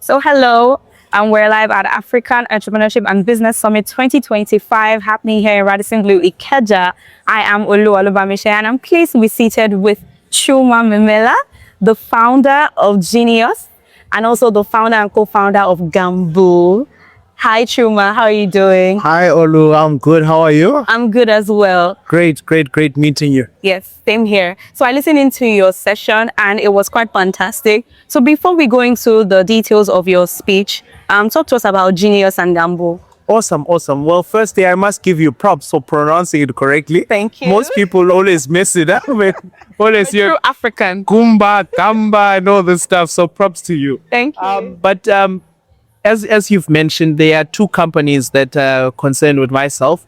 So hello, and we're live at African Entrepreneurship and Business Summit 2025 happening here in Radisson Blu, Ikeja. I am Olu Olubamiche and I'm pleased to be seated with Chuma Memela, the founder of Genie-yus and also the founder and co-founder of Gambu. Hi Chuma, how are you doing? Hi Olu, I'm good. How are you? I'm good as well. Great meeting you. Yes, same here. So I listened into your session and it was quite fantastic. So before we go into the details of your speech, talk to us about Genie-yus and Gambu. Awesome. Well, firstly, I must give you props for pronouncing it correctly. Thank you. Most people always mess it up. Always True African. Kumba, Kamba, and all this stuff. So props to you. Thank you. But as you've mentioned, there are two companies that are concerned with myself,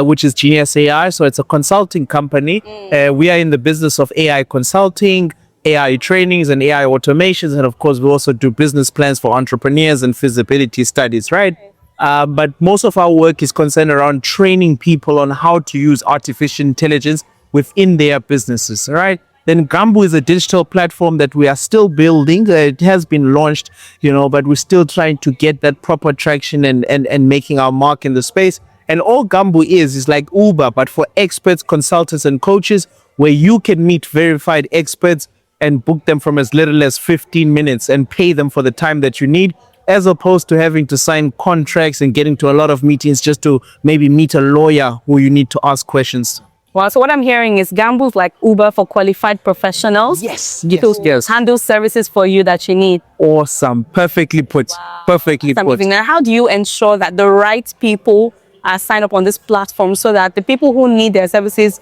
which is Genie-yus AI. So it's a consulting company. We are in the business of AI consulting, AI trainings and AI automations. And of course, we also do business plans for entrepreneurs and feasibility studies, right? But most of our work is concerned around training people on how to use artificial intelligence within their businesses, right? Then Gambu is a digital platform that we are still building. It has been launched, but we're still trying to get that proper traction and making our mark in the space. And all Gambu is like Uber, but for experts, consultants, and coaches, where you can meet verified experts and book them from as little as 15 minutes and pay them for the time that you need, as opposed to having to sign contracts and getting to a lot of meetings just to maybe meet a lawyer who you need to ask questions. Wow, so what I'm hearing is Gambu's like Uber for qualified professionals. Yes. Handle services for you that you need. Awesome. Perfectly put. Perfectly put. Now, how do you ensure that the right people are signed up on this platform so that the people who need their services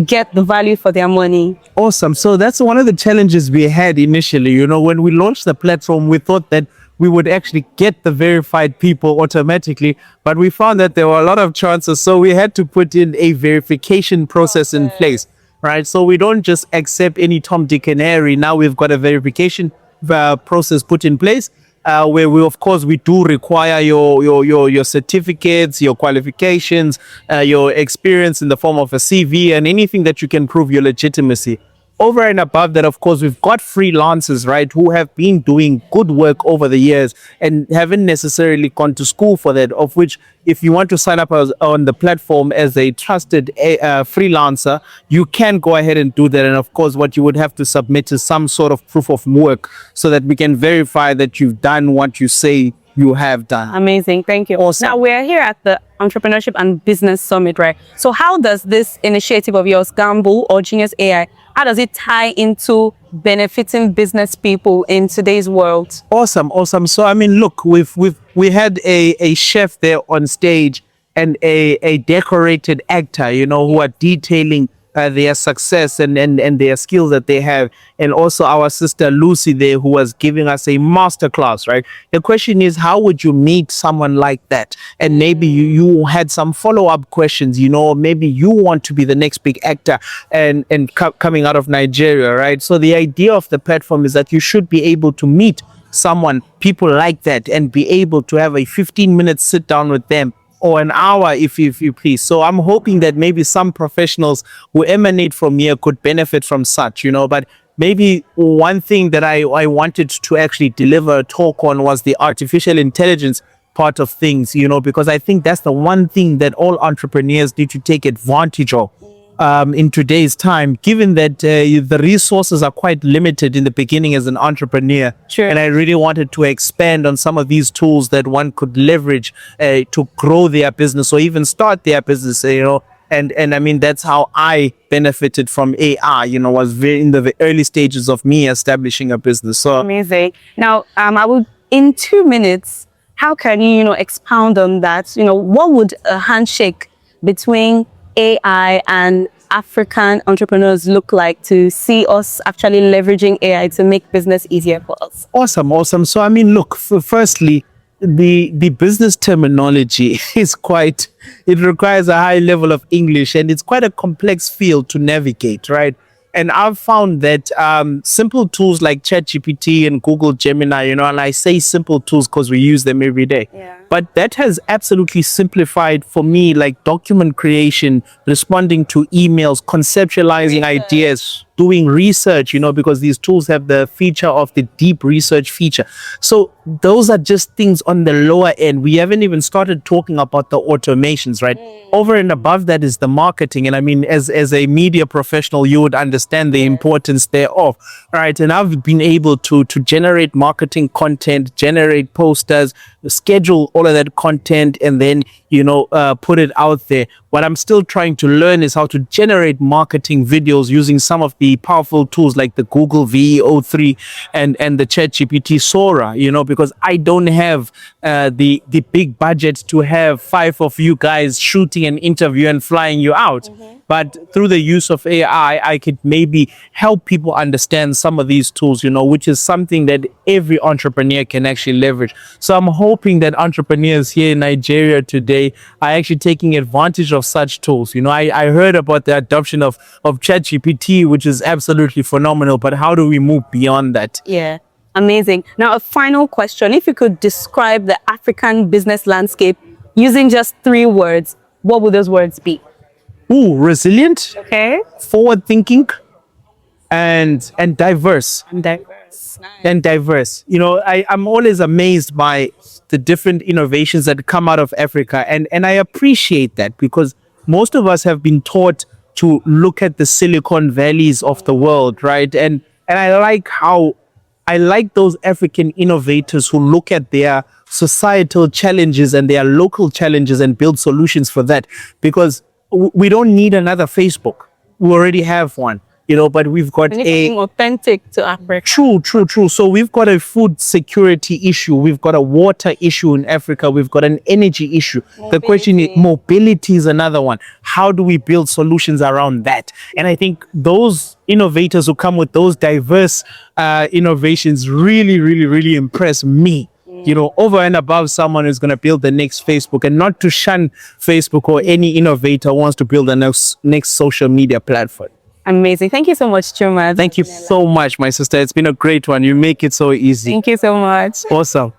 get the value for their money? Awesome. So that's one of the challenges we had initially. When we launched the platform, we thought that we would actually get the verified people automatically, but we found that there were a lot of chances. So we had to put in a verification process in place, right? So we don't just accept any Tom, Dick, and Harry. Now we've got a verification process put in place, where we do require your certificates, your qualifications, your experience in the form of a CV, and anything that you can prove your legitimacy. Over and above that, of course, we've got freelancers, right, who have been doing good work over the years and haven't necessarily gone to school for that, of which if you want to sign up on the platform as a trusted freelancer, you can go ahead and do that. And of course, what you would have to submit is some sort of proof of work so that we can verify that you've done what you say you have done. Amazing. Thank you. Awesome. Now, we're here at the Entrepreneurship and Business Summit, right? So how does this initiative of yours, Gambu or Genie-yus AI, how does it tie into benefiting business people in today's world? Awesome. So, look, we had a chef there on stage and a decorated actor, who are detailing their success and their skills that they have. And also our sister Lucy there, who was giving us a masterclass, right? The question is, how would you meet someone like that? And maybe you had some follow-up questions, maybe you want to be the next big actor and coming out of Nigeria, right? So the idea of the platform is that you should be able to meet people like that, and be able to have a 15-minute sit down with them, or an hour if you please. So I'm hoping that maybe some professionals who emanate from here could benefit from such, but maybe one thing that I wanted to actually deliver a talk on was the artificial intelligence part of things, because I think that's the one thing that all entrepreneurs need to take advantage of in today's time, given that the resources are quite limited in the beginning as an entrepreneur. Sure. And I really wanted to expand on some of these tools that one could leverage to grow their business or even start their business, and that's how I benefited from AI, was very in the early stages of me establishing a business. So amazing. Now, I will, in 2 minutes, how can you, expound on that? What would a handshake between AI and African entrepreneurs look like to see us actually leveraging AI to make business easier for us? Awesome. So, look, firstly, the business terminology is it requires a high level of English, and it's quite a complex field to navigate, right? And I've found that simple tools like ChatGPT and Google Gemini, and I say simple tools because we use them every day. Yeah. But that has absolutely simplified for me, like document creation, responding to emails, conceptualizing ideas. doing research, because these tools have the feature of the deep research feature. So those are just things on the lower end. We haven't even started talking about the automations, right? Over and above that is the marketing. And I mean, as a media professional, you would understand the importance thereof, right? And I've been able to generate marketing content, generate posters, schedule all of that content, and then, put it out there. What I'm still trying to learn is how to generate marketing videos using some of the powerful tools like the Google VEO3 and the ChatGPT Sora, because I don't have the big budget to have 5 of you guys shooting an interview and flying you out. But through the use of AI, I could maybe help people understand some of these tools, which is something that every entrepreneur can actually leverage. So I'm hoping that entrepreneurs here in Nigeria today are actually taking advantage of such tools. I heard about the adoption of ChatGPT, which is absolutely phenomenal, but how do we move beyond that? Yeah, amazing. Now, a final question. If you could describe the African business landscape using just 3 words, what would those words be? Ooh, resilient, Okay. forward thinking, and diverse. And diverse. Nice. And diverse. I'm always amazed by the different innovations that come out of Africa. And I appreciate that, because most of us have been taught to look at the Silicon Valleys of the world, right? And I like those African innovators who look at their societal challenges and their local challenges and build solutions for that, because we don't need another Facebook. We already have one, but we've got Anything authentic to Africa. True. So we've got a food security issue. We've got a water issue in Africa. We've got an energy issue. The question is, mobility is another one. How do we build solutions around that? And I think those innovators who come with those diverse innovations really impress me. Over and above someone who's going to build the next Facebook, and not to shun Facebook or any innovator who wants to build the next social media platform. Amazing. Thank you so much, Chuma. Thank you so much, my sister. It's been a great one. You make it so easy. Thank you so much. Awesome.